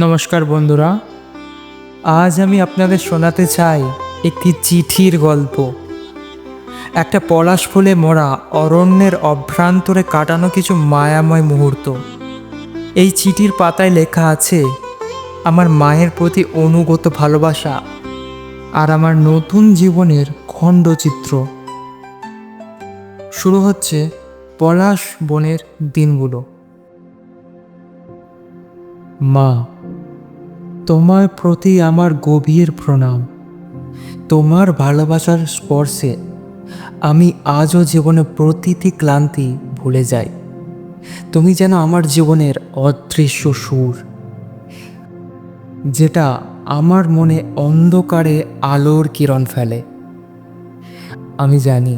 নমস্কার বন্ধুরা, আজ আমি আপনাদের শোনাতে চাই একটি চিঠির গল্প। একটা পলাশ ফুলে মোড়া অরণ্যের অভ্রান্তরে কাটানো কিছু মায়াময় মুহূর্ত। এই চিঠির পাতায় লেখা আছে আমার মায়ের প্রতি অনুগত ভালোবাসা আর আমার নতুন জীবনের খণ্ডচিত্র। শুরু হচ্ছে পলাশ বনের দিনগুলো। মা, তোমার প্রতি আমার গভীর প্রণাম। তোমার ভালোবাসার স্পর্শে আমি আজও জীবনের প্রতিটি ক্লান্তি ভুলে যাই। তুমি যেন আমার জীবনের অদৃশ্য সুর, যেটা আমার মনে অন্ধকারে আলোর কিরণ ফেলে। আমি জানি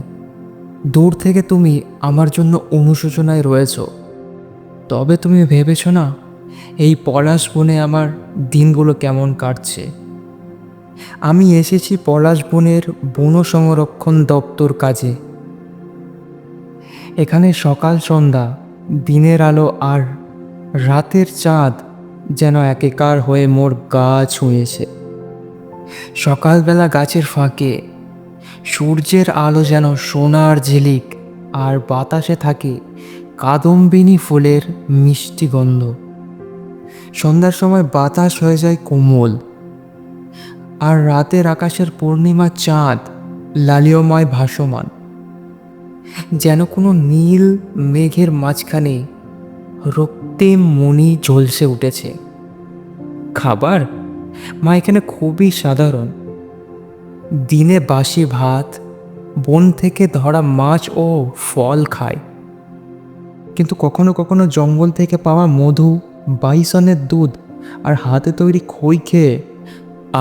দূর থেকে তুমি আমার জন্য অনুশোচনায় রয়েছ, তবে তুমি ভেবেছ না এই পলাশ বনে আমার দিনগুলো কেমন কাটছে। আমি এসেছি পলাশ বনের বন সংরক্ষণ দপ্তর কাজে। এখানে সকাল সন্ধ্যা, দিনের আলো আর রাতের চাঁদ যেন একাকার হয়ে মোর গা ছুঁয়েছে। সকালবেলা গাছের ফাঁকে সূর্যের আলো যেন সোনার ঝিলিক, আর বাতাসে থাকে কাদম্বিনী ফুলের মিষ্টি গন্ধ। সন্ধ্যার সময় বাতাস হয়ে যায় কোমল, আর রাতের আকাশের পূর্ণিমা চাঁদ লালিয়ময় ভাসমান, যেন কোনো নীল মেঘের মাঝখানে রক্তিম মণি ঝলসে উঠেছে। খাবার মা এখানে খুবই সাধারণ। দিনে বাসি ভাত, বন থেকে ধরা মাছ ও ফল খায়, কিন্তু কখনো কখনো জঙ্গল থেকে পাওয়া মধু, বাইসনের দুধ আর হাতে তৈরি খই খেয়ে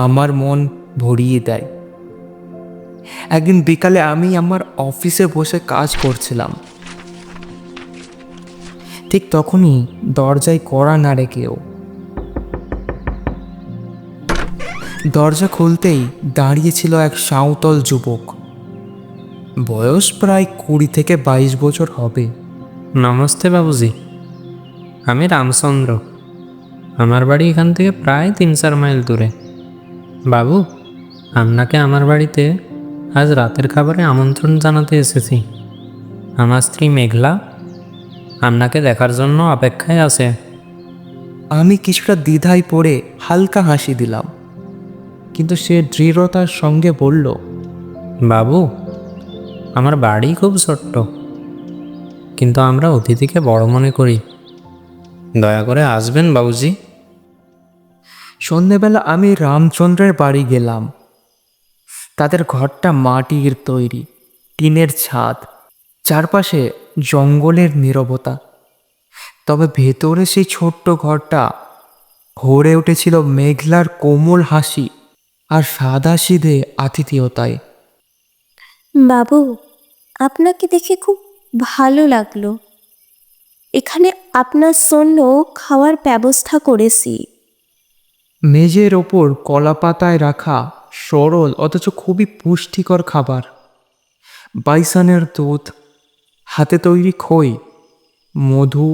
আমার মন ভরিয়ে দেয়। একদিন বিকালে আমি আমার অফিসে বসে কাজ করছিলাম, ঠিক তখনই দরজায় কড়া নাড়ে কেউ। দরজা খুলতেই দাঁড়িয়েছিল এক সাঁওতাল যুবক। বয়স প্রায় 20 থেকে 22 বছর হবে। নমস্তে বাবুজি, আমি রামচন্দ্র। আমার বাড়ি এখান থেকে প্রায় 3-4 মাইল দূরে। বাবু, আপনাকে আমার বাড়িতে আজ রাতের খাবারে আমন্ত্রণ জানাতে এসেছি। আমার স্ত্রী মেঘলা আপনাকে দেখার জন্য অপেক্ষায় আছে। আমি কিছুটা দ্বিধায় পড়ে হালকা হাসি দিলাম, কিন্তু সে দৃঢ়তার সঙ্গে বলল, বাবু, আমার বাড়ি খুব ছোট্ট, কিন্তু আমরা অতিথিকে বড় মনে করি। দয়া করে আসবেন বাবুজি। সন্ধেবেলা আমি রামচন্দ্রের বাড়ি গেলাম। তাদের ঘরটা মাটির তৈরি, টিনের ছাদ, চারপাশে জঙ্গলের নীরবতা। তবে ভেতরে সেই ছোট্ট ঘরটা ভরে উঠেছিল মেঘলার কোমল হাসি আর সাদাসিধে আতিথেয়তায়। বাবু, আপনাকে দেখে খুব ভালো লাগলো। এখানে আপনার জন্য খাওয়ার ব্যবস্থা করেছি। মেঝের ওপর কলাপাতায় রাখা সরল অথচ খুবই পুষ্টিকর খাবার, বাইসনের দুধ, হাতে তৈরি খই, মধু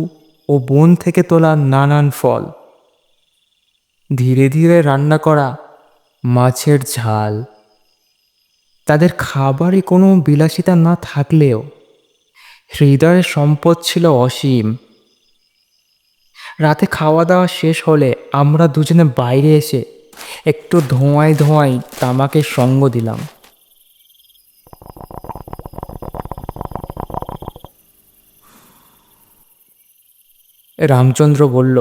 ও বন থেকে তোলা নানান ফল, ধীরে ধীরে রান্না করা মাছের ঝাল। তাদের খাবারে কোনো বিলাসিতা না থাকলেও হৃদয়ের সম্পদ ছিল অসীম। রাতে খাওয়া দাওয়া শেষ হলে আমরা দুজনে বাইরে এসে একটু ধোঁয়ায় ধোঁয়ায় তামাকের সঙ্গ দিলাম। রামচন্দ্র বলল,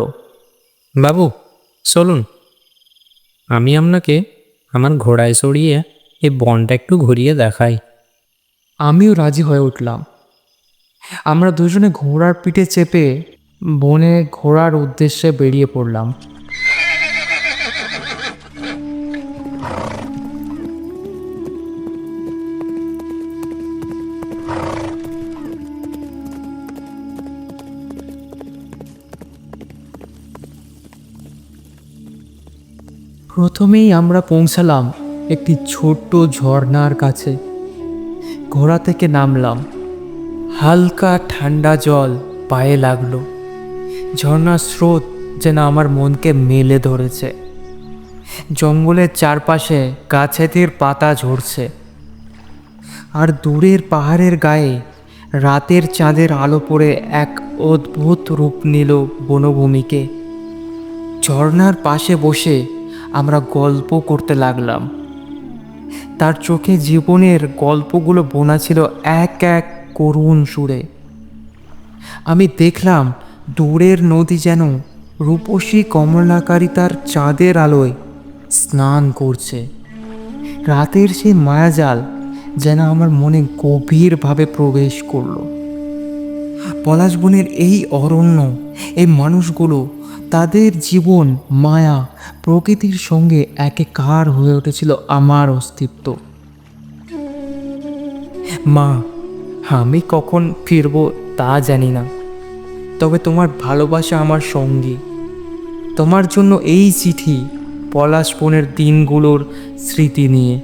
বাবু চলুন, আমি আপনাকে আমার ঘোড়ায় চড়িয়ে এই বনটা একটু ঘুরিয়ে দেখাই। আমিও রাজি হয়ে উঠলাম। আমরা দুজনে ঘোড়ার পিঠে চেপে বনে ঘোরার উদ্দেশ্যে বেরিয়ে পড়লাম। প্রথমেই আমরা পৌঁছালাম একটি ছোট্ট ঝর্ণার কাছে। ঘোড়া থেকে নামলাম, হালকা ঠান্ডা জল পায়ে লাগলো। ঝর্ণার স্রোত যেন আমার মনকে মেলে ধরেছে। জঙ্গলের চারপাশে গাছেদের পাতা ঝরছে, আর দূরের পাহাড়ের গায়ে রাতের চাঁদের আলো পড়ে এক অদ্ভুত রূপ নিল বনভূমিকে। ঝর্ণার পাশে বসে আমরা গল্প করতে লাগলাম। তার চোখে জীবনের গল্পগুলো বোনা ছিল এক এক করুণ সুরে। আমি দেখলাম দূরের নদী যেন রূপসী কমলাকারিতার চাঁদের আলোয় স্নান করছে। রাতের সেই মায়াজাল যেন আমার মনে গভীরভাবে প্রবেশ করলো। পলাশবনের এই অরণ্য, এই মানুষগুলো, তাদের জীবন, মায়া, প্রকৃতির সঙ্গে একাকার হয়ে উঠেছিল আমার অস্তিত্ব। মা, আমি কখন ফিরবো তা জানি না, তবে তোমার ভালোবাসা আমার সঙ্গী। তোমার জন্য এই চিঠি, পলাশবনের দিনগুলোর স্মৃতি নিয়ে।